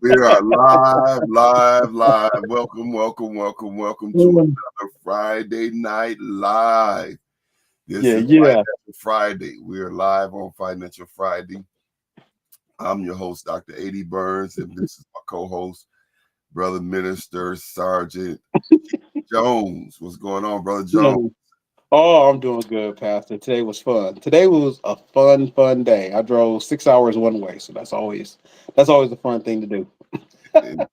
We are live. Welcome to another Friday Night Live. This is Yeah. Financial Friday. We are live on Financial Friday. I'm your host, Dr. A.D. Burns, and this is my co-host, Brother Minister Sergeant Jones. What's going on, Brother Jones? Oh, I'm doing good, Pastor. Today was fun. Today was a fun day. I drove 6 hours one way, so that's always a fun thing to do. And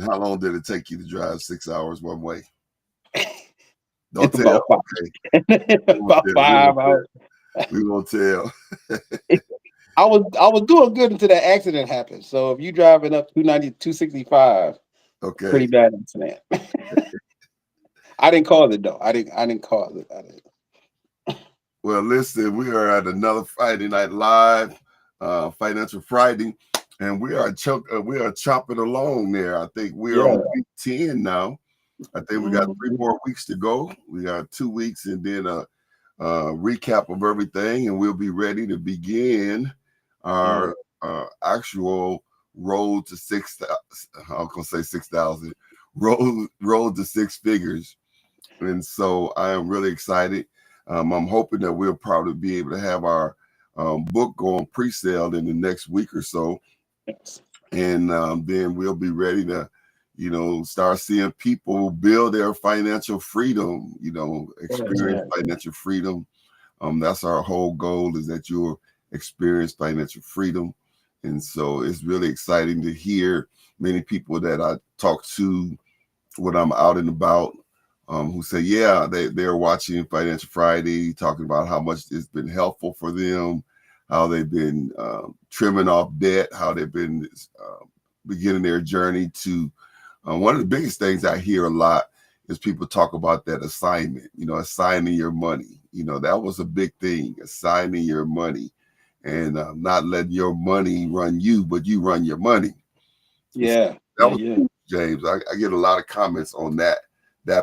how long did it take you to drive 6 hours one way? Don't tell. about five, Okay. about 5 hours. We won't tell. I was doing good until that accident happened. So if you driving up 290, 265, Okay. pretty bad accident. I didn't cause it though. I didn't cause it. I didn't. Well, listen, we are at another Friday Night Live, Financial Friday, and we are chopping along there. I think we're on week 10 now. I think we got 3 more weeks to go. We got 2 weeks and then a recap of everything, and we'll be ready to begin our actual road to 6,000. I'm gonna say 6,000. Road to six figures, and so I am really excited. I'm hoping that we'll probably be able to have our book go on pre-sale in the next week or so, and then we'll be ready to, start seeing people build their financial freedom. Experience financial freedom. That's our whole goal, is that you'll experience financial freedom, and so it's really exciting to hear many people that I talk to when I'm out and about, who say, yeah, they're watching Financial Friday, talking about how much it's been helpful for them, how they've been trimming off debt, how they've been beginning their journey to one of the biggest things I hear a lot is people talk about that assignment, assigning your money. That was a big thing, assigning your money, and not letting your money run you, but you run your money. Yeah. That was James. I get a lot of comments on that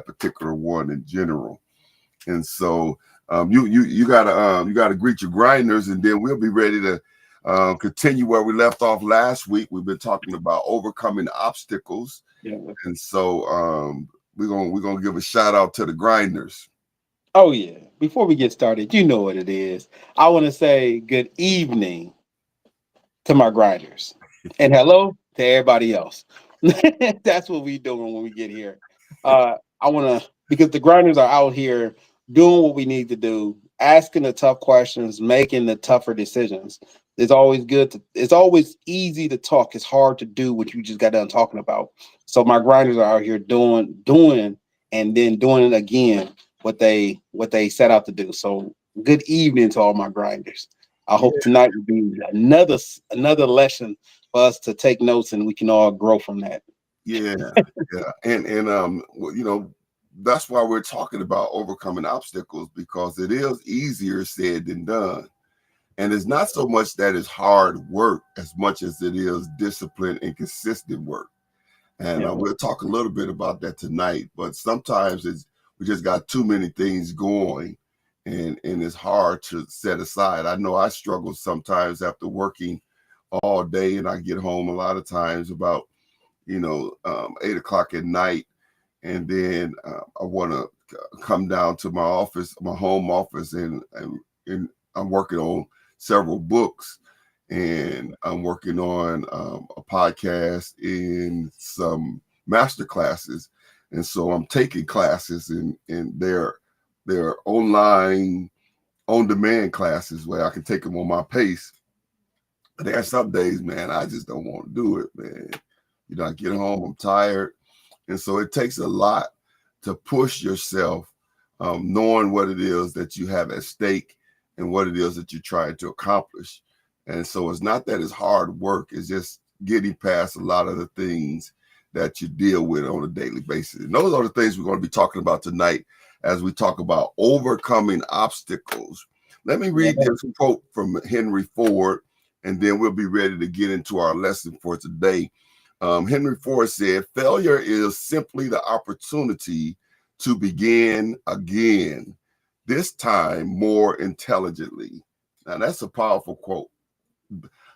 particular one in general, and so you gotta greet your grinders, and then we'll be ready to continue where we left off last week. We've been talking about overcoming obstacles, and so we're gonna give a shout out to the grinders. Oh yeah. Before we get started, you know what it is. I want to say good evening to my grinders and hello to everybody else. That's what we doing when we get here. I want to, because the grinders are out here doing what we need to do, asking the tough questions, making the tougher decisions. It's always good to, it's always easy to talk. It's hard to do what you just got done talking about. So my grinders are out here doing and then doing it again what they set out to do. So good evening to all my grinders. I hope tonight will be another lesson for us to take notes, and we can all grow from that. Yeah, and that's why we're talking about overcoming obstacles, because it is easier said than done, and it's not so much that it's hard work as much as it is discipline and consistent work. And we'll talk a little bit about that tonight. But sometimes we just got too many things going, and it's hard to set aside. I know I struggle sometimes after working all day, and I get home a lot of times about 8 o'clock at night, and then I want to come down to my office, my home office, and I'm working on several books, and I'm working on a podcast and some master classes, and so I'm taking classes, and they're online, on demand classes where I can take them on my pace. But there are some days, man, I just don't want to do it, man. I get home, I'm tired. And so it takes a lot to push yourself, knowing what it is that you have at stake and what it is that you're trying to accomplish. And so it's not that it's hard work, it's just getting past a lot of the things that you deal with on a daily basis. And those are the things we're going to be talking about tonight as we talk about overcoming obstacles. Let me read this quote from Henry Ford, and then we'll be ready to get into our lesson for today. Henry Ford said, failure is simply the opportunity to begin again, this time more intelligently. Now, that's a powerful quote.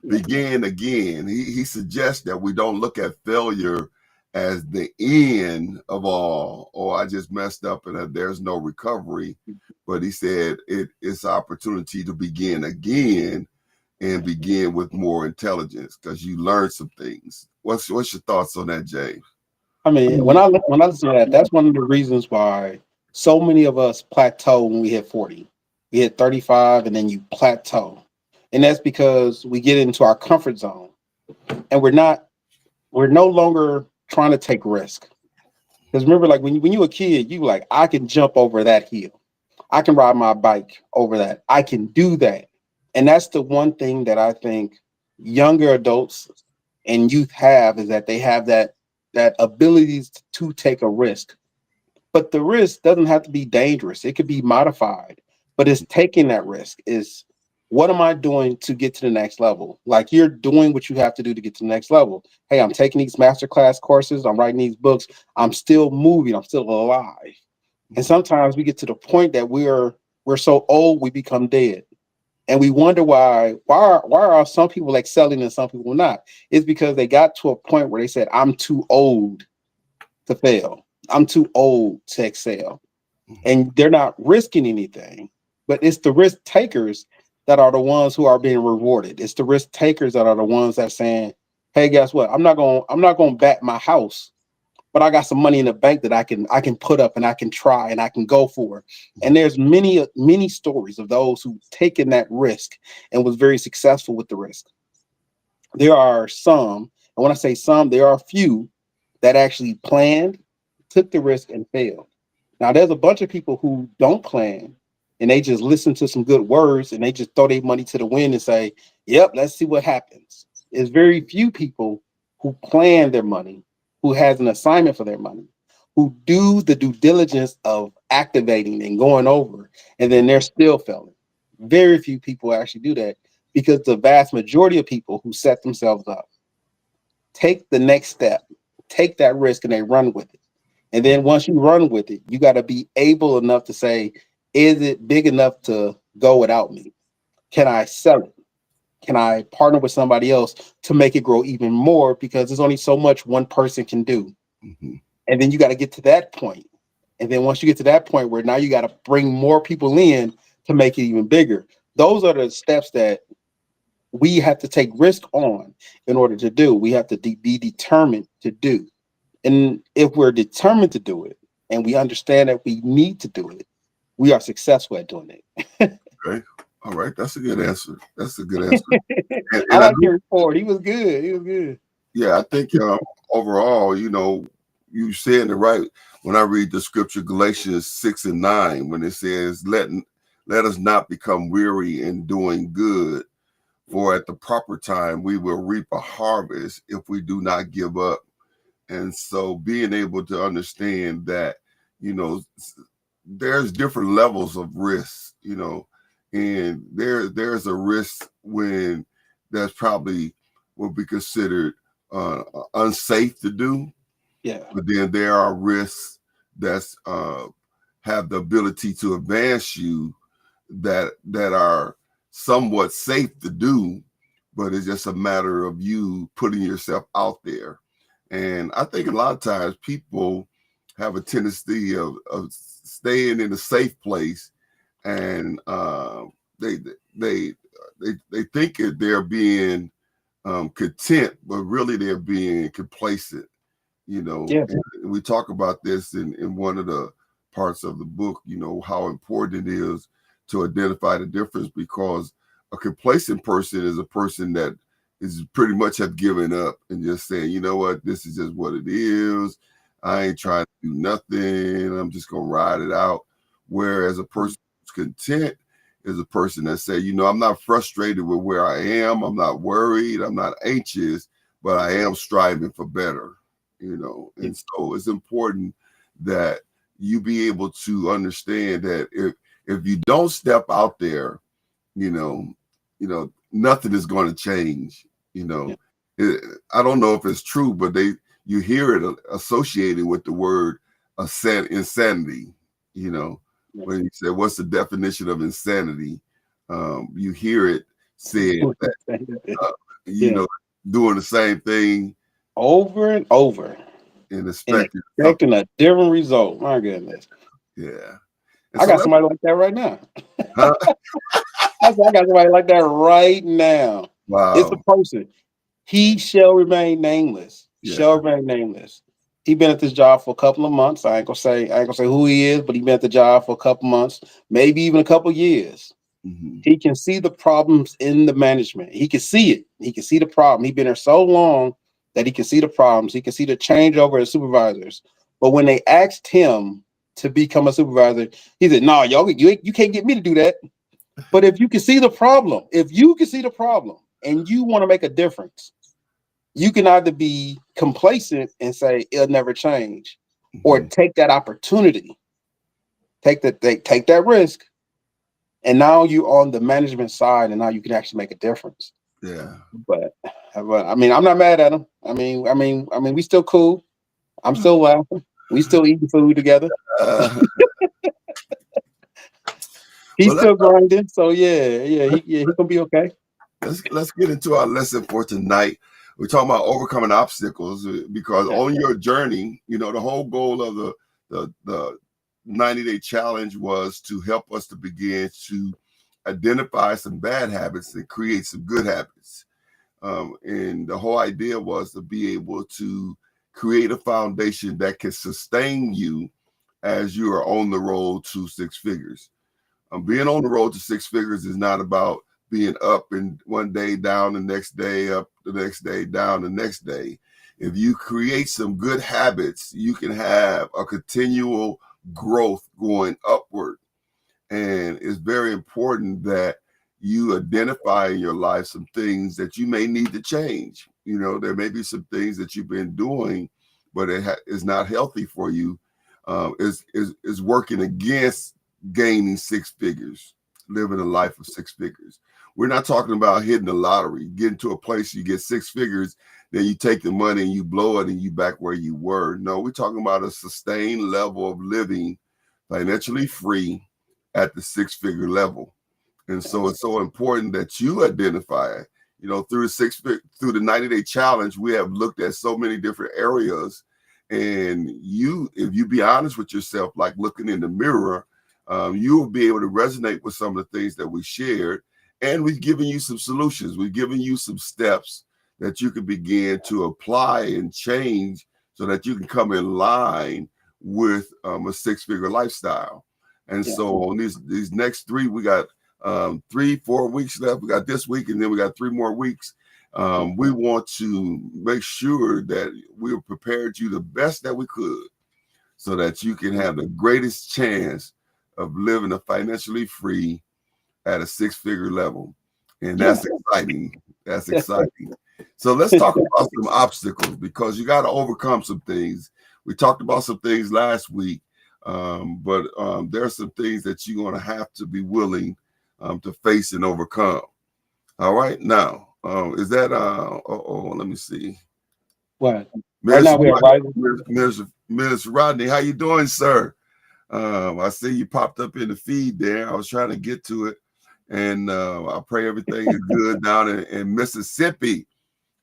begin again. He suggests that we don't look at failure as the end of all, or I just messed up and there's no recovery. But he said it's opportunity to begin again and begin with more intelligence because you learn some things. What's your thoughts on that, James? I mean, when I listen to that, that's one of the reasons why so many of us plateau when we hit 40. We hit 35 and then you plateau. And that's because we get into our comfort zone and we're no longer trying to take risk. Because remember, like when you were a kid, you were like, I can jump over that hill. I can ride my bike over that. I can do that. And that's the one thing that I think younger adults and youth have is that they have that ability to take a risk. But the risk doesn't have to be dangerous. It could be modified. But it's taking that risk is what am I doing to get to the next level? Like you're doing what you have to do to get to the next level. Hey, I'm taking these masterclass courses, I'm writing these books, I'm still moving, I'm still alive. And sometimes we get to the point that we're so old we become dead. And we wonder why are some people excelling and some people not? It's because they got to a point where they said, I'm too old to fail. I'm too old to excel. And they're not risking anything. But it's the risk takers that are the ones who are being rewarded. It's the risk takers that are the ones that are saying, hey, guess what? I'm not gonna bat my house, but I got some money in the bank that I can put up and I can try and I can go for. And there's many stories of those who taken that risk and was very successful with the risk. There are some, and when I say some, there are a few that actually planned, took the risk, and failed. Now there's a bunch of people who don't plan and they just listen to some good words and they just throw their money to the wind and say, "Yep, let's see what happens." There's very few people who plan their money, who has an assignment for their money, who do the due diligence of activating and going over, and then they're still failing. Very few people actually do that because the vast majority of people who set themselves up take the next step, take that risk, and they run with it. And then once you run with it, you got to be able enough to say, is it big enough to go without me? Can I sell it? Can I partner with somebody else to make it grow even more? Because there's only so much one person can do. Mm-hmm. And then you got to get to that point. And then once you get to that point where now you got to bring more people in to make it even bigger. Those are the steps that we have to take risk on in order to do. We have to be determined to do. And if we're determined to do it and we understand that we need to do it, we are successful at doing it. Okay. All right. That's a good answer. That's a good answer. I And I like do, your report. He was good. He was good. yeah, I think overall, you saying it right. When I read the scripture, Galatians 6:9, when it says, let us not become weary in doing good, for at the proper time we will reap a harvest if we do not give up. And so being able to understand that, you know, there's different levels of risk, and there's a risk when that's probably would be considered unsafe to do, Yeah. but then there are risks that's have the ability to advance you that are somewhat safe to do, but it's just a matter of you putting yourself out there. And I think a lot of times people have a tendency of staying in a safe place, and they they they think that they're being content, but really they're being complacent. Yeah. And we talk about this in one of the parts of the book. How important it is to identify the difference, because a complacent person is a person that is pretty much have given up and just saying, you know what, this is just what it is. I ain't trying to do nothing. I'm just gonna ride it out. Whereas a person who's content is a person that say, I'm not frustrated with where I am. I'm not worried. I'm not anxious, but I am striving for better. And so it's important that you be able to understand that if you don't step out there, you know, nothing is going to change. Yeah. I don't know if it's true, but you hear it associated with the word insanity. Yeah. When you say, "What's the definition of insanity?" You hear it said that you Yeah. know, doing the same thing Over and over and and expecting something. expecting a different result. My goodness. Yeah. And I so got let's, somebody like that right now. huh? I got somebody like that right now. It's a Wow. person. He shall remain nameless. Yeah. Shall remain nameless. He been at this job for a couple of months. I ain't gonna say who he is, but he been at the job for a couple months, maybe even a couple years. Hmm. He can see the problems in the management. He can see it. He can see the problem. He been there so long that he can see the problems. He can see the changeover as supervisors. But when they asked him to become a supervisor, he said, "No, y'all, you can't get me to do that." But if you can see the problem, if you can see the problem and you want to make a difference, you can either be complacent and say it'll never change, or Hmm. take that opportunity, take that risk, and now you're on the management side, and now you can actually make a difference. Yeah. But, but I mean, I'm not mad at him. We still cool. I'm still laughing. We still eating food together. Uh, He's well, still grinding. So he gonna be okay. let's get into our lesson for tonight. We're talking about overcoming obstacles because Okay. on your journey, the whole goal of the 90-day challenge was to help us to begin to identify some bad habits and create some good habits. And the whole idea was to be able to create a foundation that can sustain you as you are on the road to six figures. Being on the road to six figures is not about being up and one day down the next day, up the next day, down the next day. If you create some good habits, you can have a continual growth going upward. And it's very important that you identify in your life some things that you may need to change. There may be some things that you've been doing, but is not healthy for you. Is working against gaining six figures, living a life of six figures. We're not talking about hitting the lottery, getting to a place you get six figures, then you take the money and you blow it and you back where you were. No, we're talking about a sustained level of living financially free at the six-figure level. And so it's so important that you identify it. Through the 90-day challenge, we have looked at so many different areas. And if you be honest with yourself, like looking in the mirror, you will be able to resonate with some of the things that we shared. And we've given you some solutions. We've given you some steps that you can begin to apply and change so that you can come in line with a six-figure lifestyle. And Yeah. so on these next three, we got 3-4 weeks left. We got this week, and then we got 3 more weeks. We want to make sure that we prepared you the best that we could so that you can have the greatest chance of living a financially free at a six-figure level. And Yeah. that's exciting. That's exciting. So let's talk about some obstacles because you got to overcome some things. We talked about some things last week, but there are some things that you're going to have to be willing to face and overcome. All right. Now, is that, let me see. What? Right Minister now we are Rodney, rising. Minister Rodney, how you doing, sir? I see you popped up in the feed there. I was trying to get to it. And I pray everything is good down in Mississippi.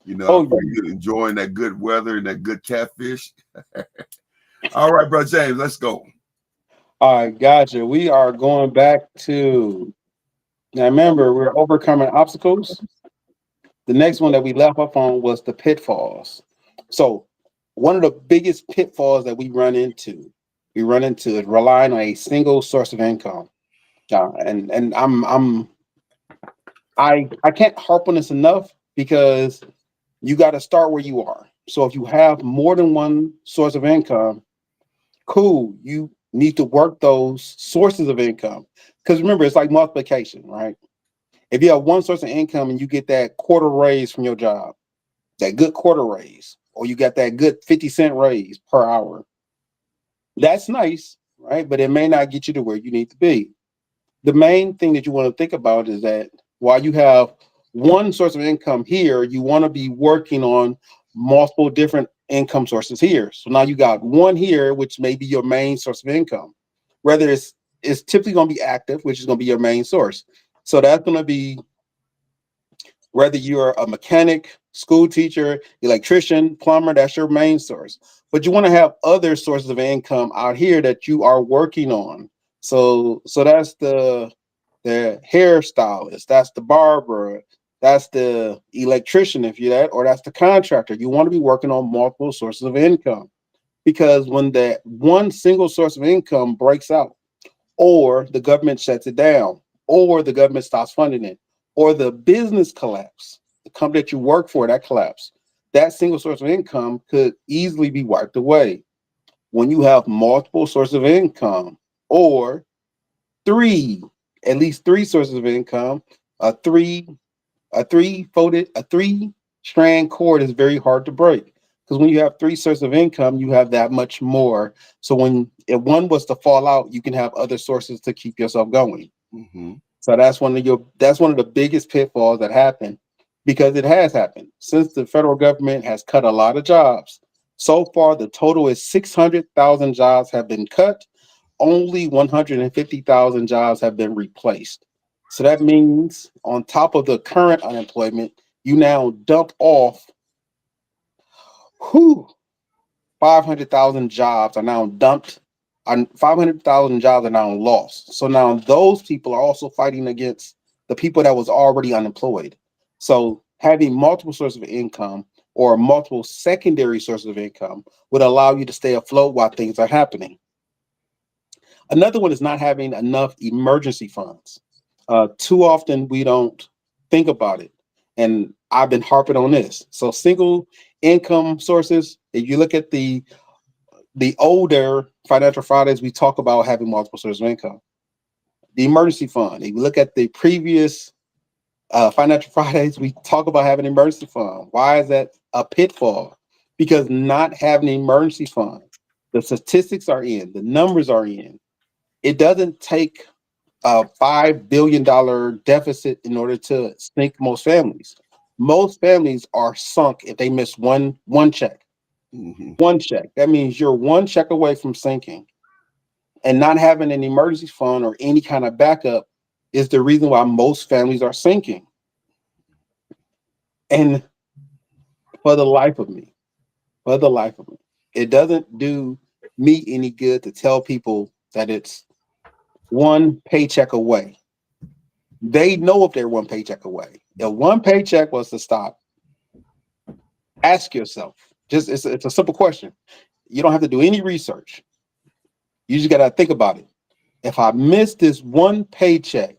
I Oh pray yeah. you're enjoying that good weather and that good catfish. All right, bro James, let's go. All right, gotcha. We are going back to now. Remember, we're overcoming obstacles. The next one that we left up on was the pitfalls. So, one of the biggest pitfalls that we run into is relying on a single source of income. And I can't harp on this enough because you got to start where you are. So if you have more than one source of income, cool. You need to work those sources of income because remember, it's like multiplication, right? If you have one source of income and you get that quarter raise from your job, that good quarter raise, or you got that good 50-cent raise per hour, that's nice, right? But it may not get you to where you need to be. The main thing that you want to think about is that while you have one source of income here, you want to be working on multiple different income sources here. So now you got one here, which may be your main source of income. Whether it's typically going to be active, which is going to be your main source. So that's going to be Whether you're a mechanic, school teacher, electrician, plumber, that's your main source. But you want to have other sources of income out here that you are working on. So that's the hairstylist, that's the barber, that's the electrician if you're that, or that's the contractor. You want to be working on multiple sources of income because when that one single source of income breaks out, or the government shuts it down, or the government stops funding it, or the business collapse, the company that you work for that collapse, that single source of income could easily be wiped away. When you have multiple sources of income, or three, at least three sources of income, a three, a three strand cord is very hard to break. Because when you have three sources of income, you have that much more. So when if one was to fall out, you can have other sources to keep yourself going. Mm-hmm. So that's one of the biggest pitfalls that happen because it has happened since the federal government has cut a lot of jobs. So far, the total is 600,000 jobs have been cut. Only 150,000 jobs have been replaced. So that means on top of the current unemployment, you now dump off whew, 500,000 jobs are now dumped, and 500,000 jobs are now lost. So now those people are also fighting against the people that was already unemployed. So having multiple sources of income or multiple secondary sources of income would allow you to stay afloat while things are happening. Another one is not having enough emergency funds. Too often we don't think about it. And I've been harping on this. So single income sources, if you look at the older financial Fridays, we talk about having multiple sources of income. The emergency fund, if you look at the previous financial Fridays, we talk about having an emergency fund. Why is that a pitfall? Because not having an emergency fund, the statistics are in, the numbers are in. It doesn't take a $5 billion deficit in order to sink most families. Most families are sunk if they miss one check. Mm-hmm. One check. That means you're one check away from sinking. And not having an emergency fund or any kind of backup is the reason why most families are sinking. And for the life of me, for the life of me, it doesn't do me any good to tell people that it's one paycheck away. They know if they're one paycheck away. If one paycheck was to stop, ask yourself. Just it's a simple question. You don't have to do any research. You just gotta think about it. If I miss this one paycheck,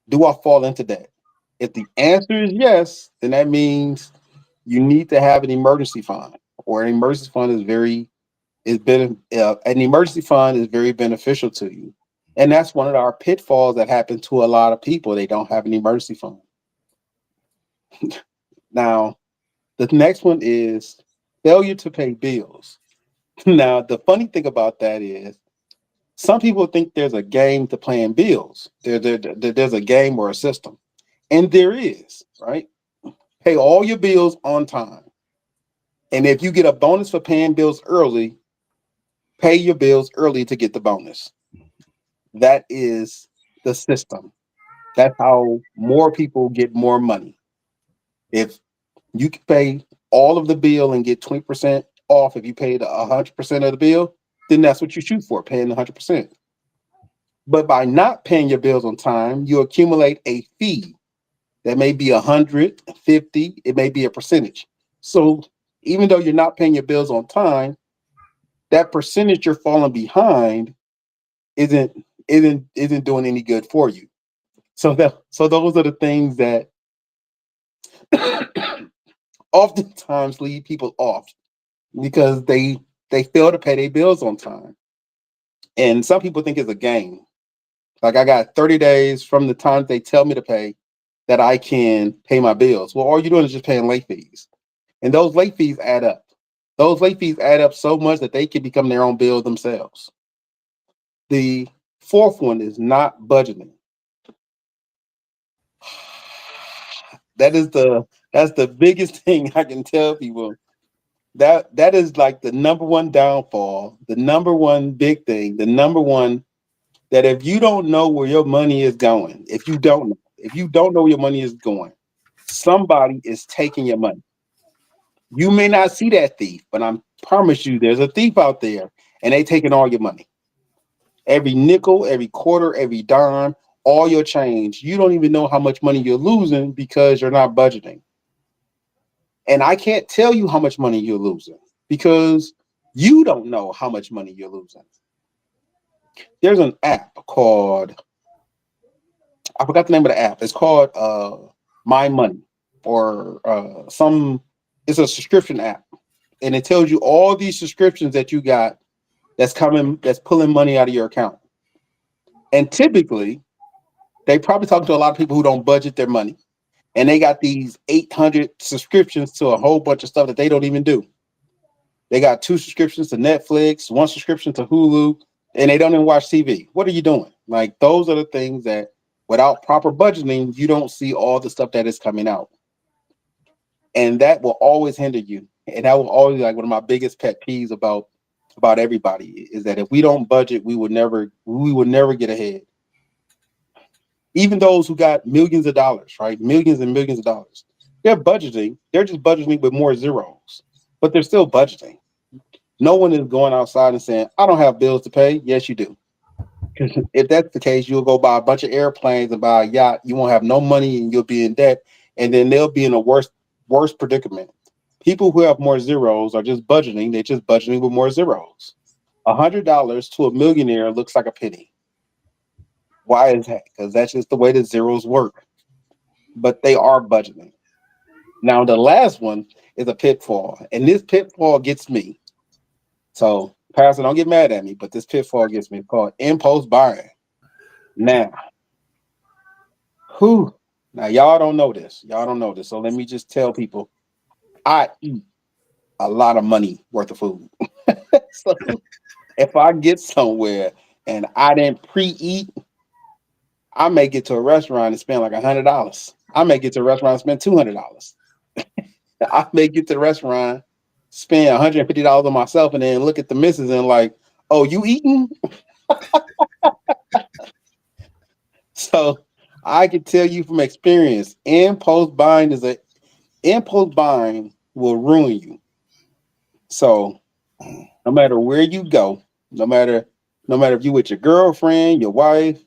do I fall into debt? If the answer is yes, then that means you need to have an emergency fund, or an emergency fund is very is been an emergency fund is very beneficial to you. And that's one of our pitfalls that happen to a lot of people. They don't have an emergency fund. Now, the next one is failure to pay bills. Now, the funny thing about that is some people think there's a game to paying bills. There's a game or a system. And there is, right? Pay all your bills on time. And if you get a bonus for paying bills early, pay your bills early to get the bonus. That is the system. That's how more people get more money. If you can pay all of the bill and get 20% off if you paid 100% of the bill, then that's what you shoot for, paying 100%. But by not paying your bills on time, you accumulate a fee that may be 150, it may be a percentage. So even though you're not paying your bills on time, that percentage you're falling behind isn't isn't doing any good for you. So those are the things that oftentimes lead people off because they fail to pay their bills on time. And some people think it's a game. Like I got 30 days from the time they tell me to pay that I can pay my bills. Well, all you're doing is just paying late fees. And those late fees add up. Those late fees add up so much that they can become their own bill themselves. The fourth one is not budgeting. That's the biggest thing I can tell people. That is like the number one downfall, the number one big thing, the number one that if you don't know where your money is going, if you don't know where your money is going, Somebody is taking your money. You may not see that thief, but I promise you there's a thief out there and they taking all your money. Every nickel, every quarter, every dime, all your change. You don't even know how much money you're losing because you're not budgeting. And I can't tell you how much money you're losing because you don't know how much money you're losing. There's an app called, I forgot the name of the app. It's called My Money or it's a subscription app. And it tells you all these subscriptions that you got that's pulling money out of your account. And typically, they probably talk to a lot of people who don't budget their money. And they got these 800 subscriptions to a whole bunch of stuff that they don't even do. They got 2 subscriptions to Netflix, 1 subscription to Hulu, and they don't even watch TV. What are you doing? Like, those are the things that without proper budgeting, you don't see all the stuff that is coming out. And that will always hinder you. And that will always be like one of my biggest pet peeves about everybody is that if we don't budget, we would never get ahead. Even those who got millions of dollars, right? Millions and millions of dollars. They're budgeting. They're just budgeting with more zeros, but they're still budgeting. No one is going outside and saying, I don't have bills to pay. Yes, you do. If that's the case, you'll go buy a bunch of airplanes and buy a yacht. You won't have no money and you'll be in debt. And then they'll be in a worse predicament. People who have more zeros are just budgeting. They're just budgeting with more zeros. $100 to a millionaire looks like a penny. Why is that? Because that's just the way the zeros work. But they are budgeting. Now, the last one is a pitfall. And this pitfall gets me. So, Pastor, don't get mad at me, but this pitfall gets me. It's called impulse buying. Now, who? Now, y'all don't know this. Y'all don't know this. So let me just tell people, I eat a lot of money worth of food. So if I get somewhere and I didn't pre-eat, I may get to a restaurant and spend like $100. I may get to a restaurant and spend $200. I may get to the restaurant, spend $150 on myself, and then look at the missus and like, oh, you eating? So I can tell you from experience, impulse buying will ruin you. So no matter where you go, no matter if you with your girlfriend, your wife,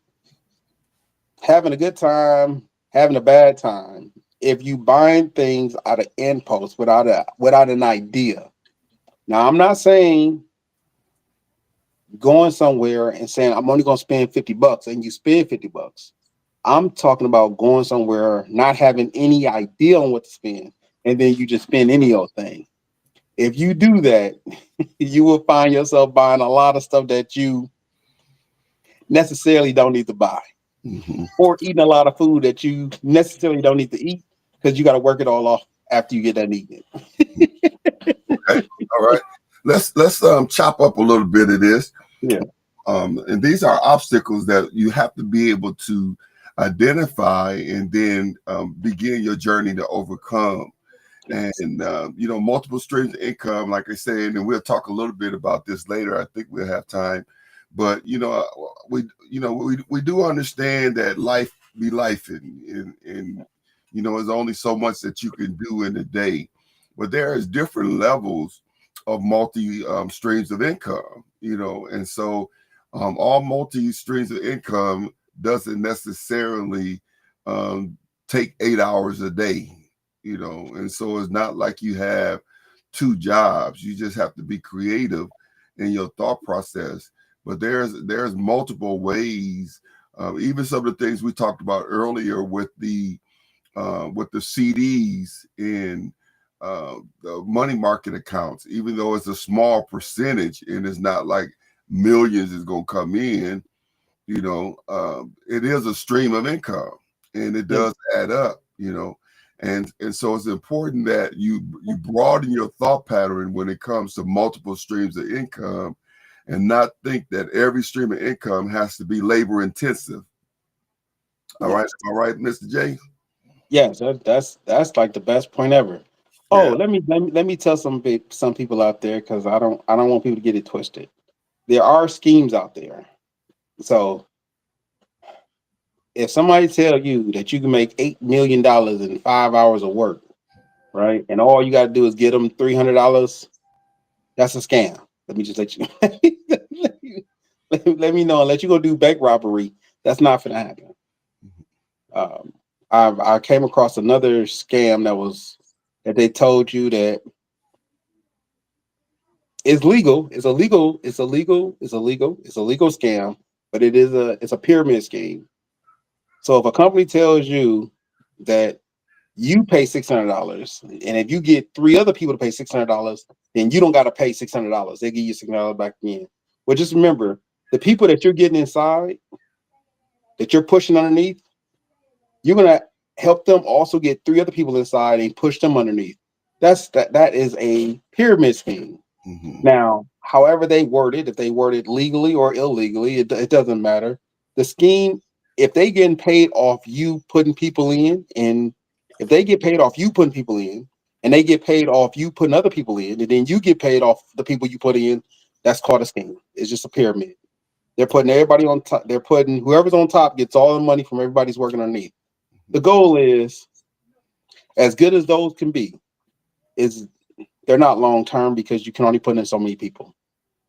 having a good time, having a bad time, if you buying things out of impulse without an idea. Now I'm not saying going somewhere and saying I'm only gonna spend $50 and you spend $50. I'm talking about going somewhere not having any idea on what to spend, and then you just spend any old thing. If you do that, you will find yourself buying a lot of stuff that you necessarily don't need to buy, Mhm. or eating a lot of food that you necessarily don't need to eat because you got to work it all off after you get done eating Okay. All right. Let's chop up a little bit of this. it. Yeah. And these are obstacles that you have to be able to identify and then begin your journey to overcome. And multiple streams of income, like I said, and we'll talk a little bit about this later. I think we'll have time, but we do understand that life be life, and there's only so much that you can do in a day, but there is different levels of multi streams of income, and so all multi streams of income doesn't necessarily take 8 hours a day, and so it's not like you have 2 jobs. You just have to be creative in your thought process. But there's multiple ways. Even some of the things we talked about earlier with the CDs and the money market accounts, even though it's a small percentage and it's not like millions is going to come in, it is a stream of income and it does add up, and so it's important that you broaden your thought pattern when it comes to multiple streams of income and not think that every stream of income has to be labor intensive. All right, Mr. J. Yes, that's like the best point ever. Oh, Yeah. let me tell some people out there because I don't want people to get it twisted. There are schemes out there. So if somebody tell you that you can make $8 million in 5 hours of work, right, and all you got to do is get them $300, that's a scam. Let me just let you let me know and let you go do bank robbery. That's not gonna happen. Um, I came across another scam that they told you that it's legal. It's a legal scam, but it's a pyramid scheme. So if a company tells you that you pay $600, and if you get three other people to pay $600, then you don't got to pay $600. They give you $600 back again. But just remember, the people that you're getting inside, that you're pushing underneath, you're gonna help them also get three other people inside and push them underneath. That is a pyramid scheme. Mm-hmm. Now, however they word it, if they word it legally or illegally, it doesn't matter. The scheme, if they getting paid off you putting people in, and if they get paid off you putting people in, and they get paid off you putting other people in, and then you get paid off the people you put in, that's called a scheme. It's just a pyramid. They're putting everybody on top. They're putting whoever's on top gets all the money from everybody's working underneath. The goal is, as good as those can be, is they're not long term because you can only put in so many people.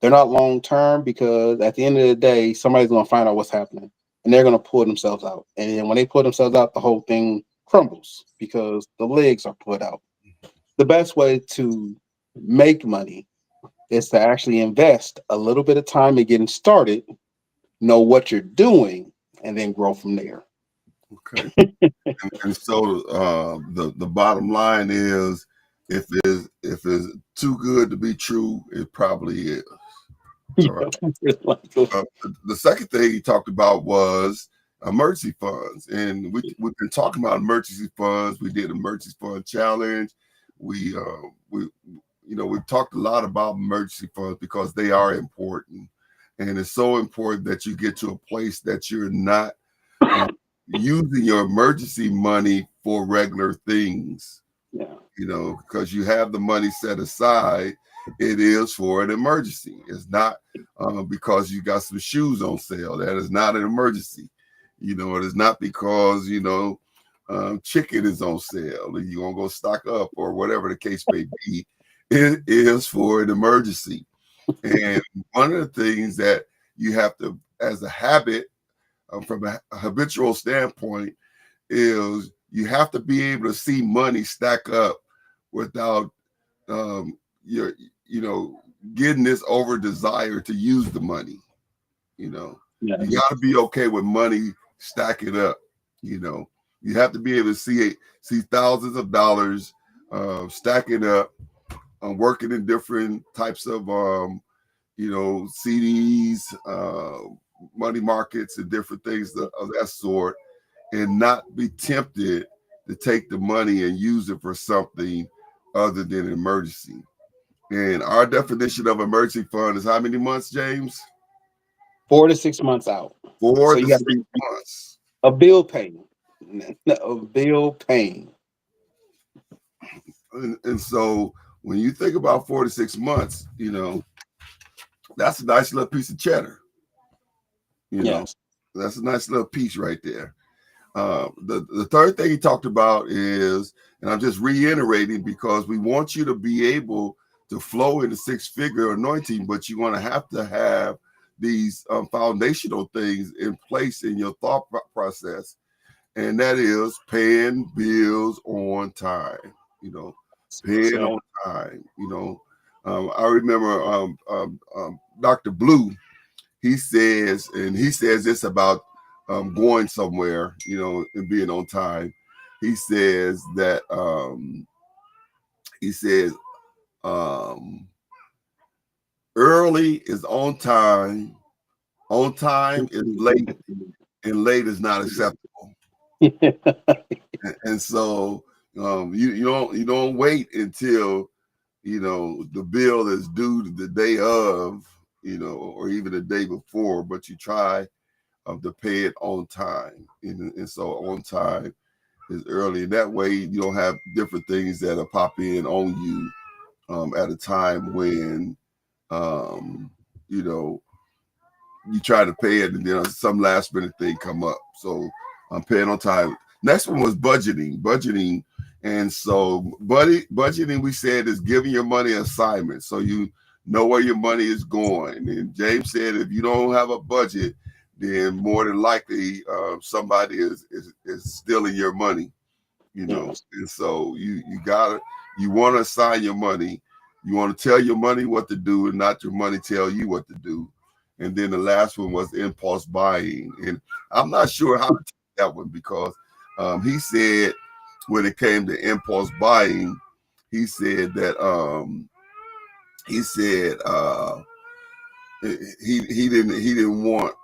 They're not long term because at the end of the day, somebody's going to find out what's happening and they're going to pull themselves out. And then when they pull themselves out, the whole thing crumbles because the legs are put out. The best way to make money is to actually invest a little bit of time in getting started, know what you're doing, and then grow from there. Okay. And so the bottom line is, if it's too good to be true, it probably is. All right. The second thing he talked about was emergency funds, and we've been talking about emergency funds. We did emergency fund challenge. We we've talked a lot about emergency funds because they are important, and it's so important that you get to a place that you're not using your emergency money for regular things. Yeah. Because you have the money set aside, it is for an emergency. It's not because you got some shoes on sale. That is not an emergency. It is not because chicken is on sale and you're gonna go stock up or whatever the case may be. It is for an emergency. And one of the things that you have to, as a habit, from a habitual standpoint, is you have to be able to see money stack up without your getting this over desire to use the money. Yeah. You got to be okay with money stacking up. You have to be able to see thousands of dollars stacking up, working in different types of CDs, money markets, and different things of that sort, and not be tempted to take the money and use it for something other than an emergency. And our definition of emergency fund is how many months, James? 4 to 6 months out. Four So to you got to six be months. a bill paying. A bill paying. And so when you think about 4 to 6 months, that's a nice little piece of cheddar. Yes. That's a nice little piece right there. The third thing he talked about is, and I'm just reiterating because we want you to be able to flow into six-figure anointing, but you're going to have these foundational things in place in your thought process, and that is paying bills on time. Paying on time. I remember Dr. Blue. He says this about going somewhere, and being on time. He says that early is on time is late, and late is not acceptable. And so you don't wait until the bill is due the day of, or even the day before, but you try to pay it on time. And so on time is early. And that way you don't have different things that'll pop in on you at a time when, you try to pay it and then some last minute thing come up. So I'm paying on time. Next one was budgeting. And so budgeting, we said, is giving your money assignments so you know where your money is going. And James said if you don't have a budget, then more than likely somebody is stealing your money, you know. Yes. And so you want to assign your money. You want to tell your money what to do and not your money tell you what to do. And then the last one was impulse buying. And I'm not sure how to take that one because he said when it came to impulse buying, he said that he said he didn't want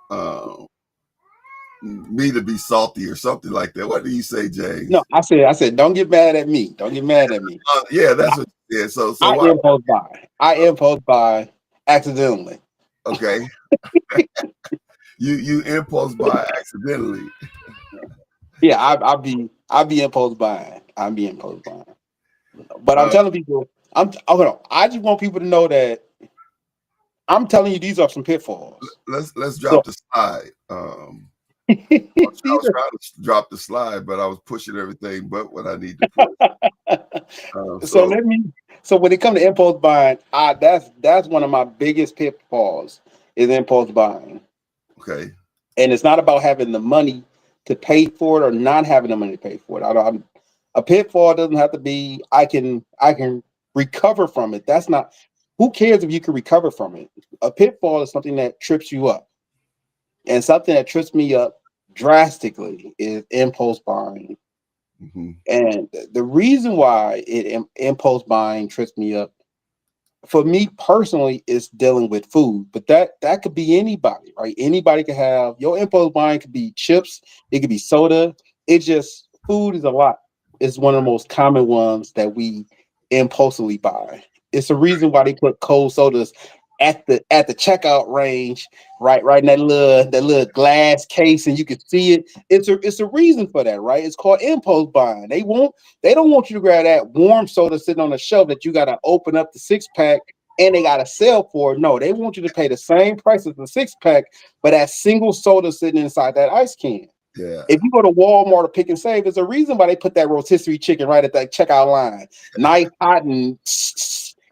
me to be salty or something like that. What did he say, No, James? I said, don't get mad at me. Don't get mad at me. Yeah, that's what he said. So I why? impulse buy. I impulse buy accidentally. Okay, you impulse buy accidentally. Yeah, I be impulse buying. I be impulse buying. But I'm Uh, telling people, hold on. I just want people to know that I'm telling you these are some pitfalls. let's So drop the slide. I these was trying to drop the slide, but I was pushing everything but what I need to push. are so So let me so when it comes to impulse buying, that's one of my biggest pitfalls is impulse buying. okay, And it's not about having the money to pay for it or not having the money to pay for it. A pitfall doesn't have to be I can recover from it. That's not who cares if you can recover from it. A pitfall is something that trips you up, and something that trips me up drastically is impulse buying. hmm And the reason why impulse buying trips me up for me personally is dealing with food, but that could be anybody, right? Anybody could have your impulse buying could be chips, it could be soda. It just food is a lot. It's one of the most common ones that we impulsively buy. It's the reason why they put cold sodas at the checkout range, right in that little glass case, and you can see it. It's a reason for that, right? It's called impulse buying. They don't want you to grab that warm soda sitting on the shelf that you got to open up the 6 pack and they got to sell for. No, they want you to pay the same price as the 6 pack, but that single soda sitting inside that ice can. yeah, If you go to Walmart or Pick and Save, there's a reason why they put that rotisserie chicken right at that checkout line, nice, hot, and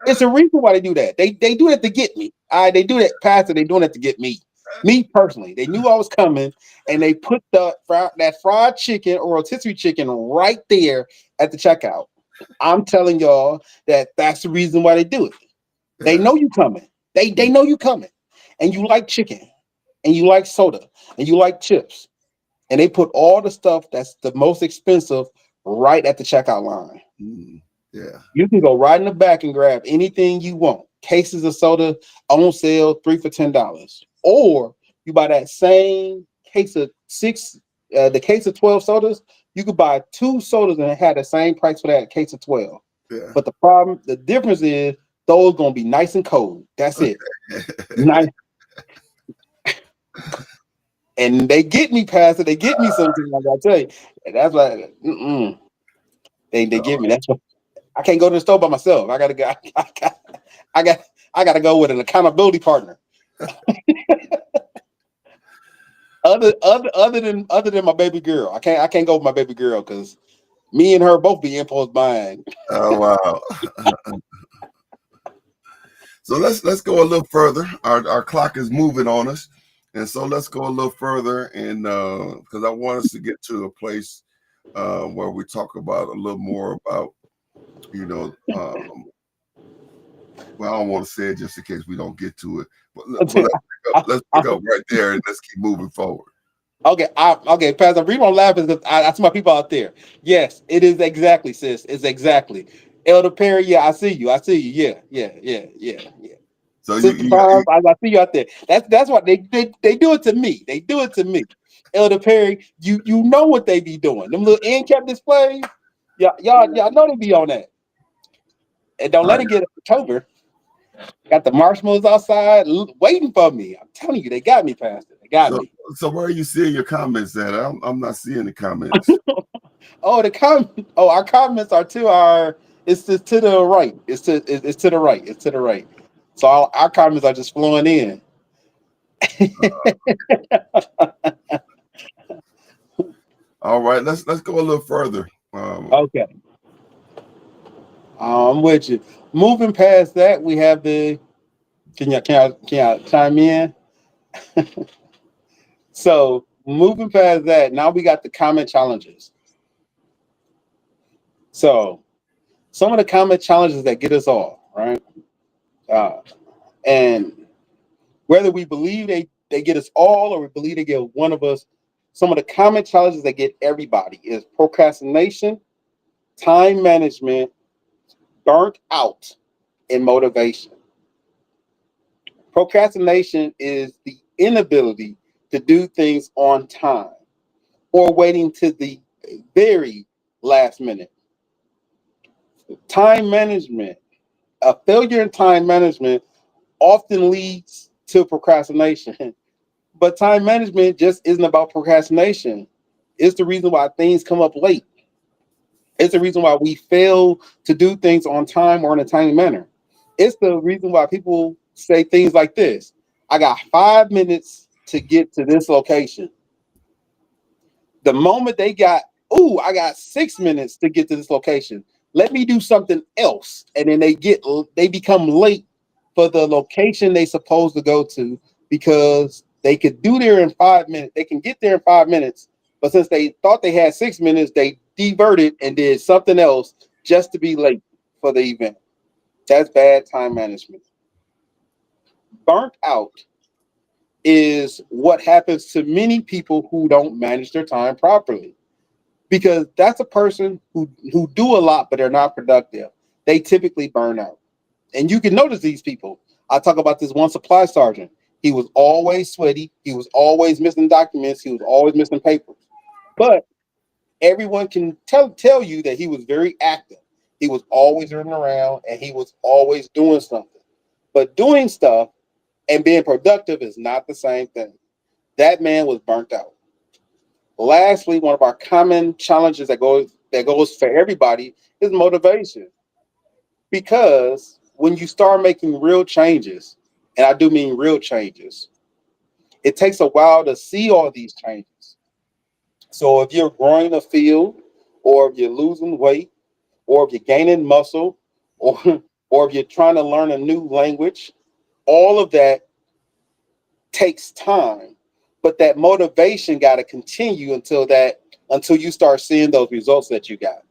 it's a reason why they do that. They do it to get me. They do that, Pastor. They doing it to get me. Me personally, they knew I was coming, and they put that fried chicken or rotisserie chicken right there at the checkout. I'm telling y'all that's the reason why they do it. They yeah, know you coming. They know you coming, and you like chicken, and you like soda, and you like chips, and they put all the stuff that's the most expensive right at the checkout line. mm, yeah, You can go right in the back and grab anything you want. Cases of soda on sale, 3 for $10. Or you buy that same case of the case of 12 sodas, you could buy 2 sodas and it had the same price for that case of 12. yeah. But the difference is those gonna be nice and cold. That's it. Okay. Nice. And they get me past it. They get me sometimes. I tell you, and that's like, they get me. That's what I can't go to the store by myself. I gotta go. I got. I gotta go with an accountability partner. Other than my baby girl, I can't go with my baby girl because me and her both be impulse buying. Oh wow. So let's go a little further. Our clock is moving on us, and so let's go a little further. And because I want us to get to a place where we talk about a little more about you know. Well, I don't want to say it just in case we don't get to it, but let's pick up. I- Let's pick up right there, and let's keep moving forward. okay, Pastor. The reason I'm laughing is because I see my people out there. Yes, it is exactly, sis. It's exactly. Elder Perry, yeah, I see you. I see you. Yeah. So Sister you got Paz, I see you out there. That's what they do it to me. They do it to me. Elder Perry, you know what they be doing. Them little end cap displays. Y'all know they be on that. And don't all let right. it get October. Got the marshmallows outside waiting for me. I'm telling you, they got me, Pastor. They got So me. so where are you seeing your comments at? I'm not seeing the comments. Our comments are to our. To the right. It's to the right. It's to the right. So our comments are just flowing in. All right, let's go a little further. Okay, I'm with you. Moving past that, we have the. Can y'all chime in? So moving past that, now we got the comment challenges. So some of the comment challenges that get us all right, uh, and whether we believe they get us all or we believe they get one of us, some of the common challenges that get everybody is procrastination, time management, burnt out, and motivation. Procrastination is the inability to do things on time or waiting to the very last minute. Time management, a failure in time management often leads to procrastination. But time management just isn't about procrastination. It's the reason why things come up late. It's the reason why we fail to do things on time or in a timely manner. It's the reason why people say things like this: I got 5 minutes to get to this location. The moment they got, ooh, I got 6 minutes to get to this location. Let me do something else. And then they become late for the location they supposed to go to because they could do there in 5 minutes. They can get there in 5 minutes, but since they thought they had 6 minutes, they diverted and did something else just to be late for the event. That's bad time management. Burnt out is what happens to many people who don't manage their time properly, because that's a person who do a lot but they're not productive. They typically burn out, and you can notice these people. I talk about this one supply sergeant. He was always sweaty. He was always missing documents. He was always missing papers. But everyone can tell you that he was very active. He was always running around and he was always doing something. But doing stuff and being productive is not the same thing. That man was burnt out. Lastly, one of our common challenges that goes for everybody is motivation. Because when you start making real changes, and I do mean real changes, it takes a while to see all these changes. So if you're growing a field, or if you're losing weight, or if you're gaining muscle, or or if you're trying to learn a new language, all of that takes time. But that motivation got to continue until you start seeing those results that you got.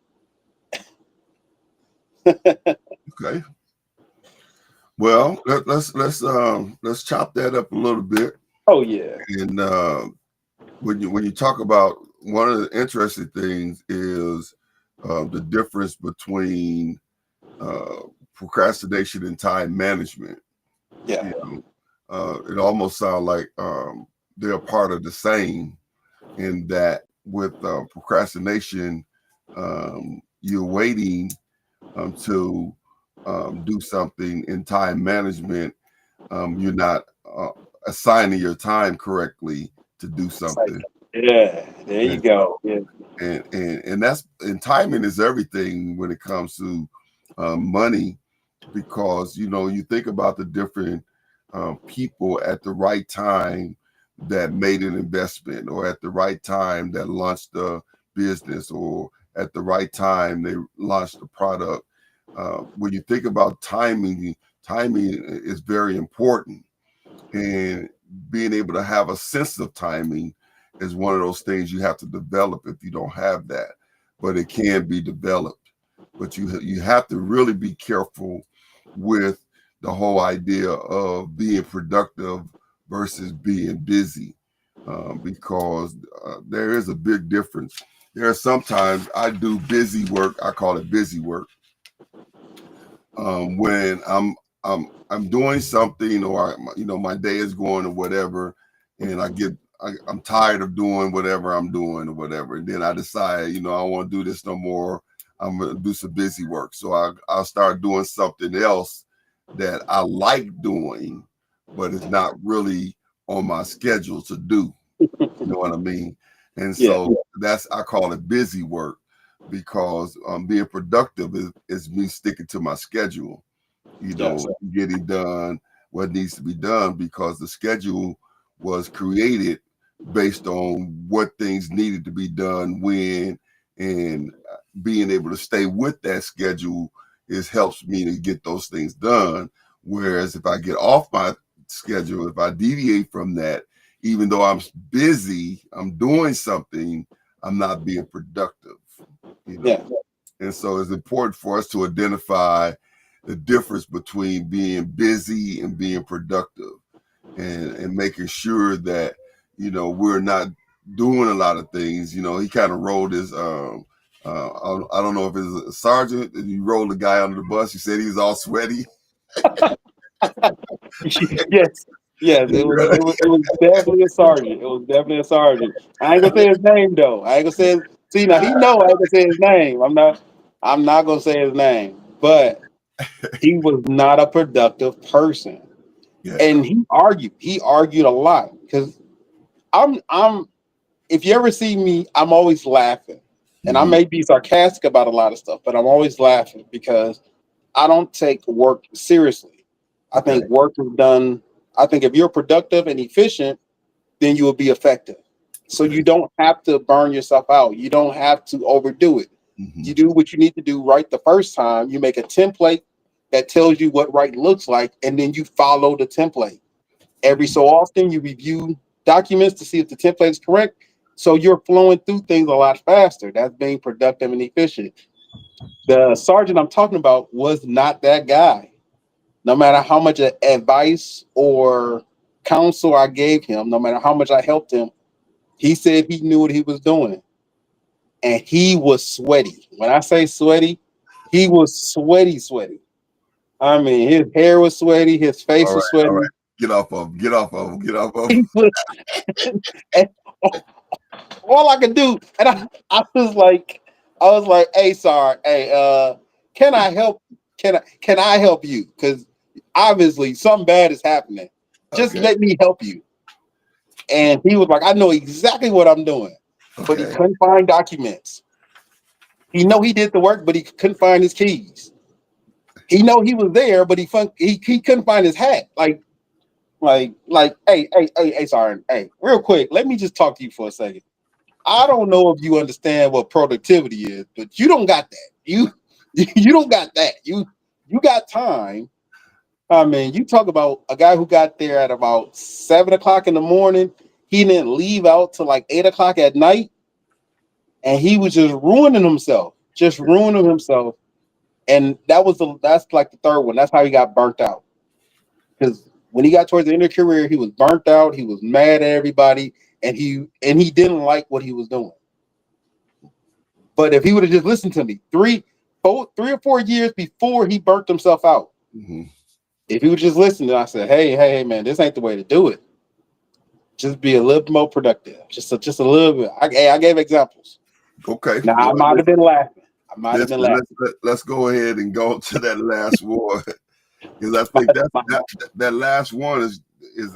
Okay. Well, let's chop that up a little bit. Oh yeah. And when you talk about, one of the interesting things is the difference between uh, procrastination and time management. Yeah. You know, it almost sounds like they're part of the same. In that, with procrastination, you're waiting to do something. In time management, you're not assigning your time correctly to do It's like, something. yeah, there you And go. Yeah. and timing is everything when it comes to money, because you think about the different people at the right time that made an investment, or at the right time that launched a business, or at the right time they launched a product. When you think about timing is very important, and being able to have a sense of timing is one of those things you have to develop if you don't have that. But it can be developed. But you have to really be careful with the whole idea of being productive versus being busy, because there is a big difference. There are sometimes I do busy work. I call it busy work, when I'm doing something, or my day is going or whatever, and I'm tired of doing whatever I'm doing or whatever, and then I decide, I don't want to do this no more. I'm gonna do some busy work, so I'll start doing something else that I like doing, but it's not really on my schedule to do. You know what I mean? And Yeah. so I call it busy work, because being productive is me sticking to my schedule, Yes. getting done what needs to be done, because the schedule was created based on what things needed to be done when, and being able to stay with that schedule is helps me to get those things done. Whereas if I get off my schedule, if I deviate from that, even though I'm busy, I'm doing something, I'm not being productive, you know. Yeah. And so it's important for us to identify the difference between being busy and being productive, and making sure that, we're not doing a lot of things. He kind of rolled his I don't know if it's a sergeant, and he rolled the guy under the bus. He said he was all sweaty. Yes. Yes, it was definitely a sergeant. It was definitely a sergeant. I ain't gonna say his name though. I ain't gonna say his, see now he know I ain't gonna say his name. I'm not gonna say his name. But he was not a productive person. Yeah. And he argued. He argued a lot. Because I'm if you ever see me, I'm always laughing. And I Hmm. may be sarcastic about a lot of stuff, but I'm always laughing because I don't take work seriously. I Okay. think work is done. I think if you're productive and efficient, then you will be effective. So Okay. you don't have to burn yourself out. You don't have to overdo it. Hmm. You do what you need to do right the first time. You make a template that tells you what right looks like, and then you follow the template. Every Hmm. so often, you review documents to see if the template is correct. So you're flowing through things a lot faster. That's being productive and efficient. The sergeant I'm talking about was not that guy. No matter how much advice or counsel I gave him, no matter how much I helped him, he said he knew what he was doing. And he was sweaty. When I say sweaty, he was sweaty, sweaty. I mean, his hair was sweaty, his face All right. was All right. sweaty. Get off of him. Get off of him. Get off of him. He was, and all I could do, and I was like, hey, sorry, hey, can I help? Can I help you? Because obviously something bad is happening. Just Okay. let me help you. And he was like, I know exactly what I'm doing, but he Okay. couldn't find documents. He know he did the work, but he couldn't find his keys. He know he was there, but he couldn't find his hat. Hey, sorry, hey, real quick, let me just talk to you for a second. I don't know if you understand what productivity is, but you don't got that. You don't got that. You got time. I mean, you talk about a guy who got there at about 7 o'clock in the morning. He didn't leave out till like 8 o'clock at night, and he was just ruining himself. And that's like the third one. That's how he got burnt out. Because when he got towards the end of the career, he was burnt out. He was mad at everybody, and he didn't like what he was doing. But if he would have just listened to me 3 or 4 years before he burnt himself out, Hmm. if he would just listen, and I said, hey, man, this ain't the way to do it. Just be a little bit more productive. Just a little bit. I gave examples. Okay. Now I Well, might have been laughing. I might have been listen. laughing. Let's go ahead and go to that last one, because I think that last one is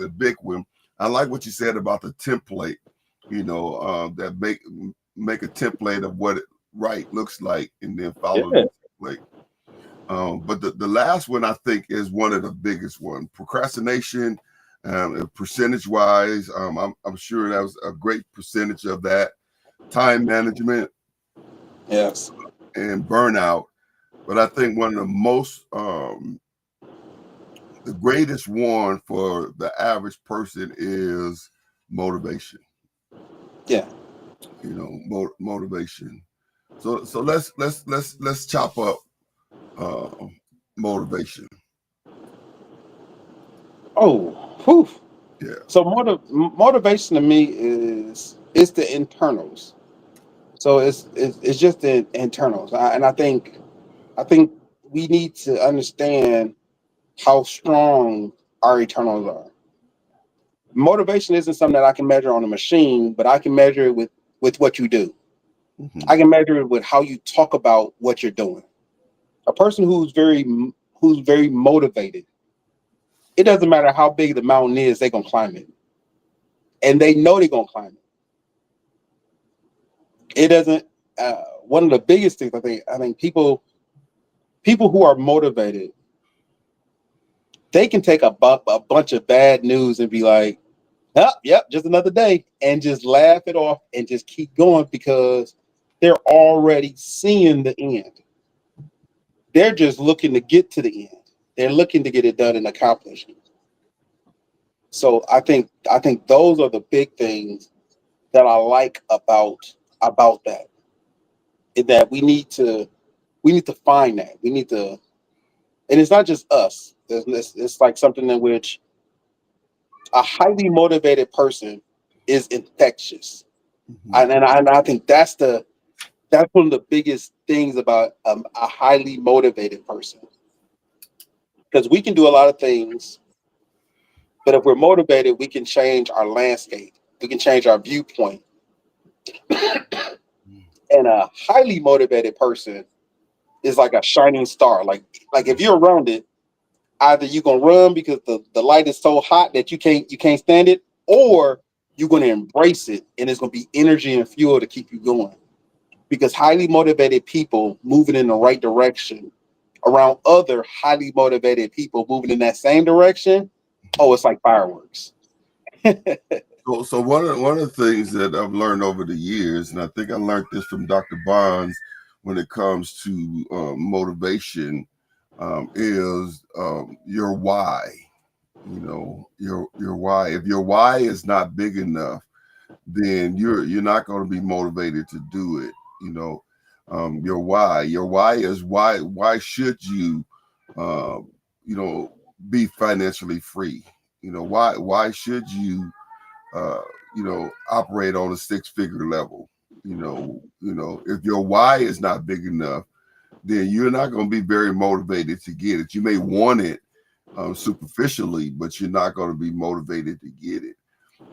a big one. I like what you said about the template. That make a template of what it right looks like, and then follow Yeah, the template. But the last one I think is one of the biggest one. Procrastination, percentage wise, I'm sure that was a great percentage of that. Time management yes, and burnout. But I think one of the greatest one for the average person is motivation. yeah. Motivation. So let's chop up uh, motivation. Oh, whew. Yeah. So motivation to me is it's the internals. So it's just the internals, and I think we need to understand how strong our internals are. Motivation isn't something that I can measure on a machine, but I can measure it with what you do. Hmm. I can measure it with how you talk about what you're doing. A person who's very motivated, it doesn't matter how big the mountain is, they're gonna climb it, and they know they're gonna climb it. It doesn't. One of the biggest things I think people who are motivated, they can take a bunch of bad news and be like, Yep, just another day, and just laugh it off and just keep going because they're already seeing the end. They're just looking to get to the end. They're looking to get it done and accomplished. So I think those are the big things that I like about that. Is that we need to find that. We need to, and it's not just us. It's like something in which a highly motivated person is infectious. Mhm. And I think that's one of the biggest things about a highly motivated person, because we can do a lot of things, but if we're motivated, we can change our landscape. We can change our viewpoint. And a highly motivated person is like a shining star. Like if you're around it, either you're gonna run because the light is so hot that you can't stand it, or you're gonna embrace it and it's gonna be energy and fuel to keep you going. Because highly motivated people moving in the right direction around other highly motivated people moving in that same direction, oh, it's like fireworks. So one of the things that I've learned over the years, and I think I learned this from Dr. Bonds when it comes to motivation, is your why. Your why. If your why is not big enough, then you're not going to be motivated to do it. You know, your why. Your why is why should you, uh, you know, be financially free? Why should you uh, operate on a six-figure level? If your why is not big enough, then you're not going to be very motivated to get it. You may want it superficially, but you're not going to be motivated to get it.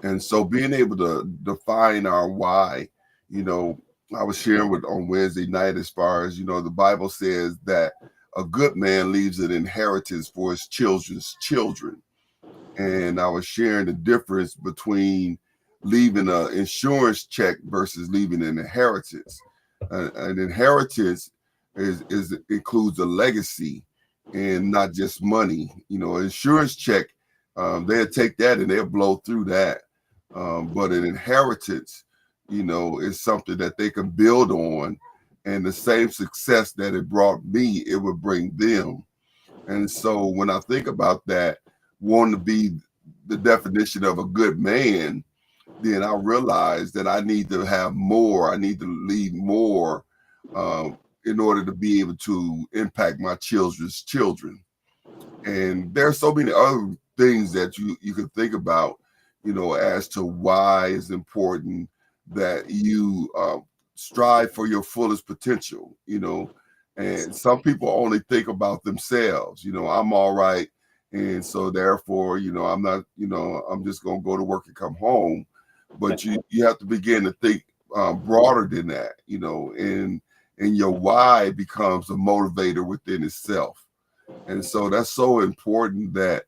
And so being able to define our why, you know, I was sharing with on Wednesday night as far as, the Bible says that a good man leaves an inheritance for his children's children. And I was sharing the difference between leaving an insurance check versus leaving an inheritance. An inheritance is includes a legacy and not just money. Insurance check, they'll take that and they'll blow through that. But an inheritance, is something that they can build on, and the same success that it brought me, it would bring them. And so when I think about that, wanting to be the definition of a good man, then I realize that I need to have more. I need to lead more in order to be able to impact my children's children. And there's so many other things that you can think about, as to why it's important that you strive for your fullest potential. And some people only think about themselves. I'm all right, and so therefore, I'm not. I'm just gonna go to work and come home. But you have to begin to think broader than that. And your why becomes a motivator within itself. And so that's so important that,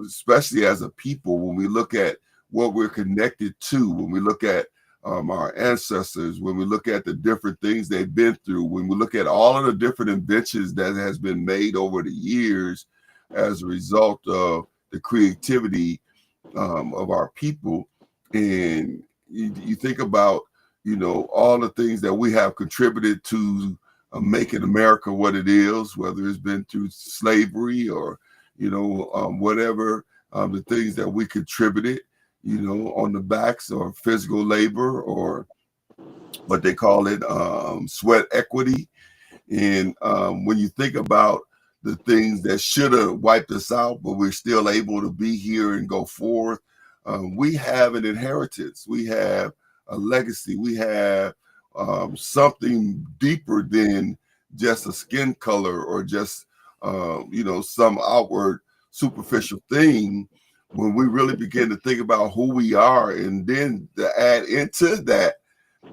especially as a people, when we look at what we're connected to, when we look at our ancestors, when we look at the different things they've been through, when we look at all of the different inventions that has been made over the years as a result of the creativity of our people, and you think about, all the things that we have contributed to making America what it is, whether it's been through slavery or, whatever, the things that we contributed, on the backs or physical labor or what they call it, sweat equity. And when you think about the things that should have wiped us out, but we're still able to be here and go forth, we have an inheritance. We have a legacy. We have something deeper than just a skin color or just, some outward superficial thing. When we really begin to think about who we are, and then to add into that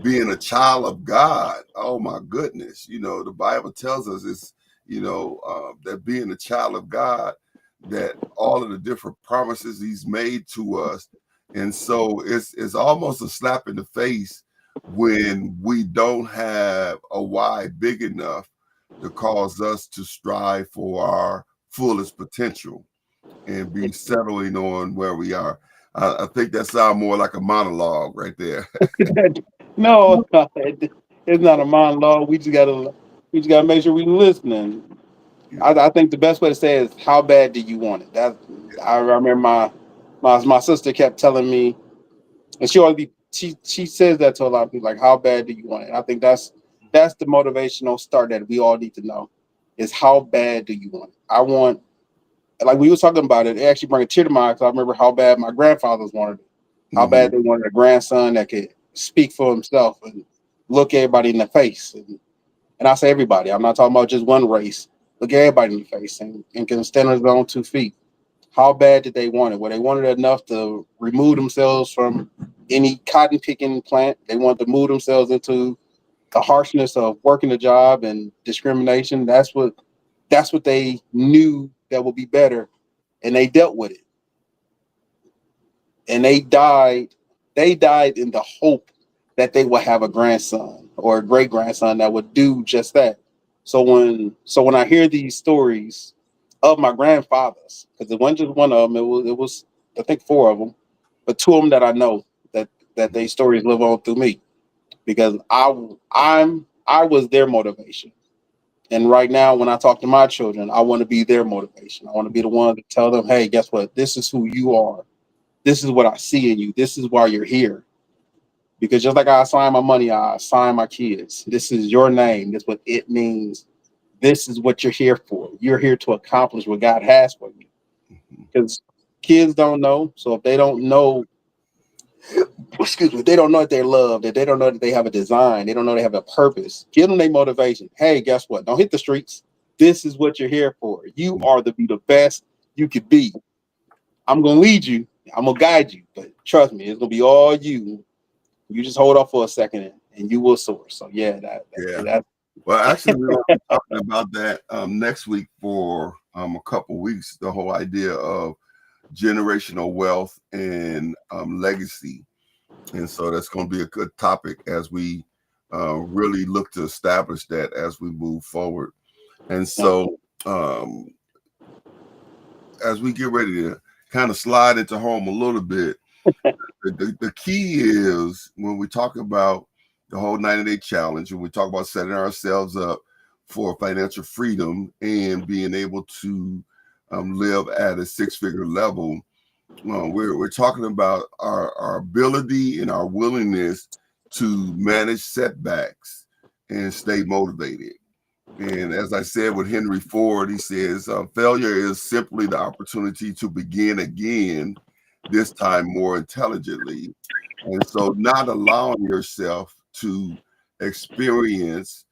being a child of God. Oh my goodness. The Bible tells us that being a child of God, that all of the different promises he's made to us. And so it's almost a slap in the face when we don't have a why big enough to cause us to strive for our fullest potential and be settling on where we are. I think that sounds more like a monologue right there. No, it's not a monologue. We just gotta make sure we're listening. Yeah. I think the best way to say it is how bad do you want it? That I remember my sister kept telling me, and she always she says that to a lot of people, like how bad do you want it? And I think that's the motivational start that we all need to know is how bad do you want it? I want, like we were talking about it actually bring a tear to my eye because I remember how bad my grandfathers wanted it, how Hmm. bad they wanted a grandson that could speak for himself and look everybody in the face. And I say everybody, I'm not talking about just one race. Look everybody in the face and can stand on his own 2 feet. How bad did they want it? Well, they wanted it enough to remove themselves from any cotton picking plant. They wanted to move themselves into the harshness of working a job and discrimination. That's what they knew that would be better, and they dealt with it. And they died in the hope that they would have a grandson or a great grandson that would do just that. So when I hear these stories of my grandfathers, because it wasn't just one of them, it was I think four of them, but two of them that I know that they stories live on through me because I was their motivation. And right now, when I talk to my children, I want to be their motivation. I want to be the one to tell them, hey, guess what? This is who you are. This is what I see in you. This is why you're here. Because just like I assign my money, I assign my kids. This is your name. This is what it means. This is what you're here for. You're here to accomplish what God has for you. Because kids don't know. So if they don't know, excuse me, if they don't know that they're loved, that they don't know that they have a design, they don't know they have a purpose, give them their motivation. Hey, guess what? Don't hit the streets. This is what you're here for. You are to be the best you could be. I'm gonna lead you. I'm gonna guide you, but trust me, it's gonna be all you. You just hold off for a second, and you will soar. So yeah, Yeah. that Well, actually, we're going to be talking about that next week for a couple weeks. The whole idea of generational wealth and legacy, and so that's going to be a good topic as we really look to establish that as we move forward. And so, um, as we get ready to kind of slide into home a little bit, the key is when we talk about the whole 90-day challenge, and we talk about setting ourselves up for financial freedom and being able to live at a six-figure level. We're talking about our ability and our willingness to manage setbacks and stay motivated. And as I said with Henry Ford, he says, failure is simply the opportunity to begin again, this time more intelligently. And so, not allowing yourself to experience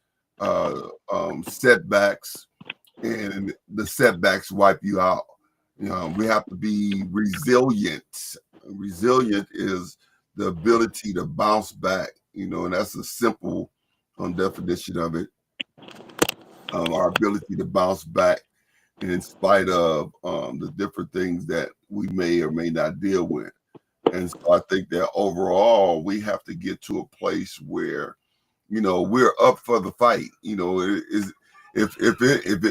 setbacks and the setbacks wipe you out. We have to be resilient. Resilient is the ability to bounce back, and that's a simple definition of it. Our ability to bounce back in spite of the different things that we may or may not deal with. And so I think that overall, we have to get to a place where, we're up for the fight. It is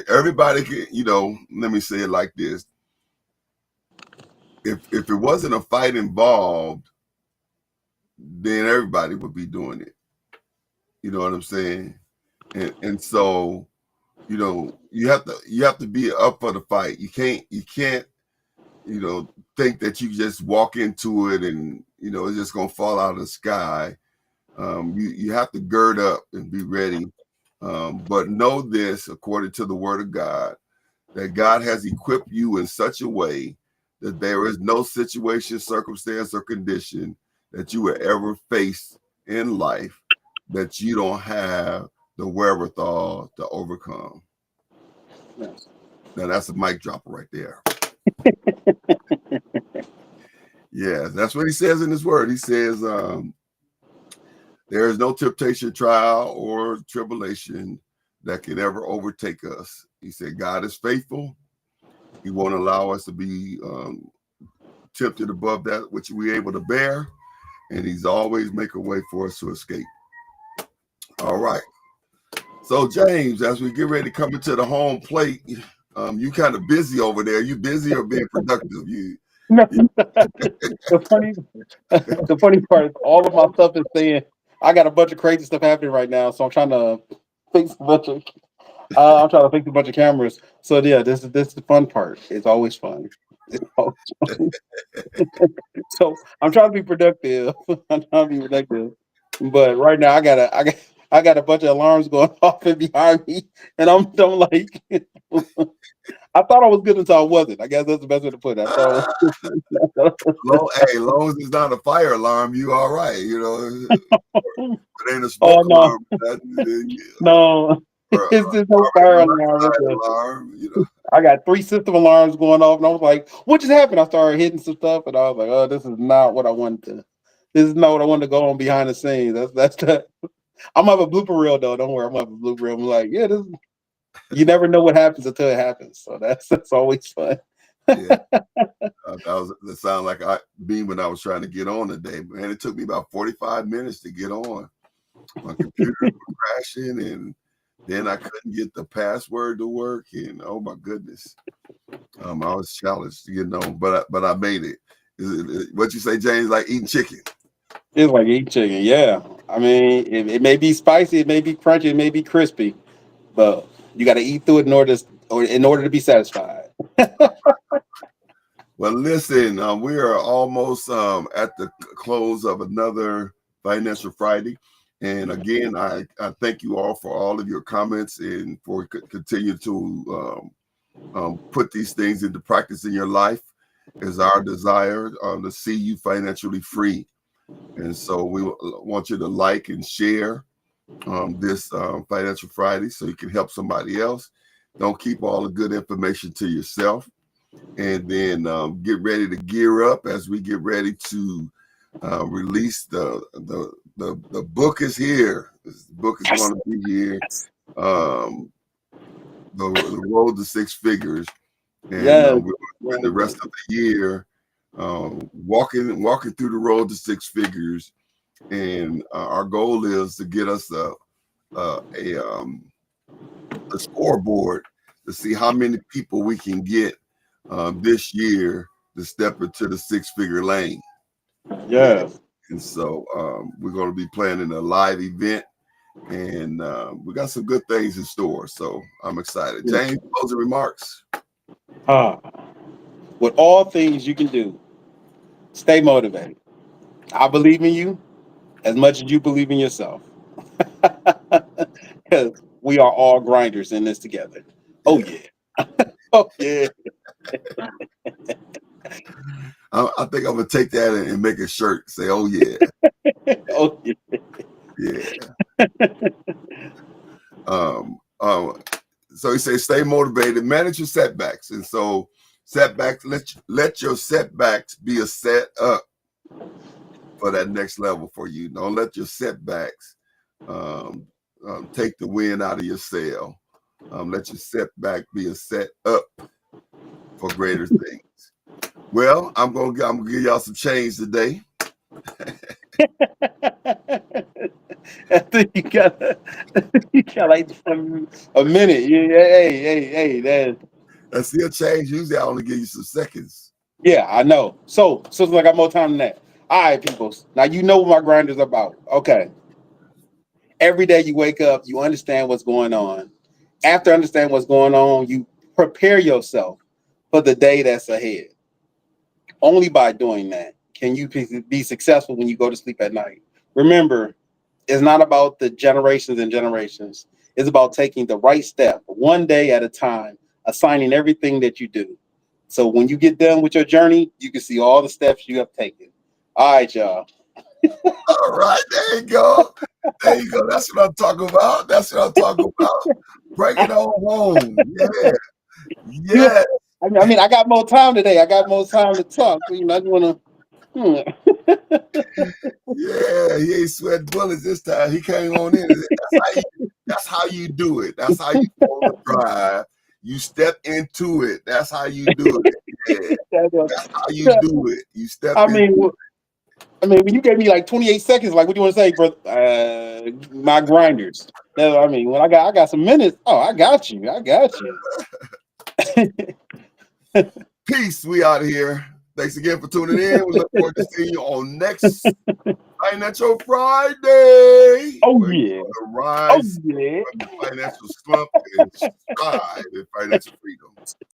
everybody can, let me say it like this: if it wasn't a fight involved, then everybody would be doing it. You know what I'm saying? And so, you have to be up for the fight. You can't think that you just walk into it and it's just gonna fall out of the sky. You have to gird up and be ready. But know this, according to the Word of God, that God has equipped you in such a way that there is no situation, circumstance, or condition that you will ever face in life that you don't have the wherewithal to overcome. Yes. Now that's a mic dropper right there. Yeah, that's what he says in his word. He says, there is no temptation, trial, or tribulation that can ever overtake us. He said, God is faithful. He won't allow us to be tempted above that which we're able to bear. And he's always make a way for us to escape. All right. So, James, as we get ready to come into the home plate, you kind of busy over there. You busy or being productive? No, the funny, the funny part is all of my stuff is saying I got a bunch of crazy stuff happening right now, so I'm trying to fix a bunch of. I'm trying to fix a bunch of cameras. So yeah, this is the fun part. It's always fun. It's always fun. So I'm trying to be productive. I'm trying to be productive. But right now I got a bunch of alarms going off and behind me, and I'm like I thought I was good until I wasn't. I guess that's the best way to put it. I thought Ah, I was hey, long as it's not a fire alarm, you all right. If it ain't a oh smoke no, alarm, then, no. It's just no carbon fire alarm. monoxide alarm. I got three system alarms going off, and I was like, "What just happened?" I started hitting some stuff, and I was like, "Oh, this is not what I wanted to. This is not what I wanted to go on behind the scenes." That's the. I'm gonna have a blooper reel though. Don't worry, I'm gonna have a blooper reel. I'm like, yeah, this. You never know what happens until it happens, so that's always fun. Yeah, that sounded like me when I was trying to get on today. Man, it took me about 45 minutes to get on. My computer was crashing, and then I couldn't get the password to work. And oh my goodness, I was challenged, but I made it. What you say, James? Like eating chicken. It's like eating chicken. Yeah, I mean, it may be spicy, it may be crunchy, it may be crispy, but you got to eat through it in order to be satisfied. Well, listen, we are almost at the close of another Financial Friday. And again, I thank you all for all of your comments and for continue to put these things into practice in your life. Is our desire to see you financially free. And so we want you to like and share this Financial Friday so you can help somebody else. Don't keep all the good information to yourself. And then get ready to gear up as we get ready to release the book is here. This book is going to be here. Um, the road to six figures, and Yes. we're going to spend the rest of the year walking through the road to six figures. And our goal is to get us a scoreboard to see how many people we can get this year to step into the six-figure lane. Yes. And so we're going to be planning a live event, and we got some good things in store. So I'm excited. James, closing remarks. With all things you can do, stay motivated. I believe in you as much as you believe in yourself. Because we are all grinders in this together. Oh Yeah. yeah. Oh yeah. I think I'm gonna take that and make a shirt. Say, "Oh yeah, Oh yeah. yeah." Um, so he says, "Stay motivated, manage your setbacks." And so, setbacks let your setbacks be a set up for that next level for you. Don't let your setbacks take the wind out of your sail. Let your setback be a set up for greater things. Well, I'm gonna give y'all some change today. I think you got like a minute. Hey, that. That's still change. Usually, I only give you some seconds. Yeah, I know. So it's like I got more time than that. All right, people. Now you know what my grind is about. Okay. Every day you wake up, you understand what's going on. After understanding what's going on, you prepare yourself for the day that's ahead. Only by doing that can you be successful when you go to sleep at night. Remember, it's not about the generations and generations. It's about taking the right step one day at a time, assigning everything that you do. So when you get done with your journey, you can see all the steps you have taken. All right, y'all. All right, there you go. There you go. That's what I'm talking about. That's what I'm talking about. Bring it on home. Yeah. You, Yeah. I got more time today. I got more time to talk. So, I just want to. Yeah. He ain't sweating bullets this time. He came on in. That's how you do it. That's how you pull the drive. You step into it. That's how you do it. Yeah. That's how you do it. You step I into mean, it. when you gave me like 28 seconds, like, what do you want to say, bro? My grinders. When I got some minutes. Oh, I got you. Peace. We out of here. Thanks again for tuning in. We look forward to seeing you on next Financial Friday. Oh We're yeah. going to Oh rise yeah. from the financial slump and strive in financial freedom.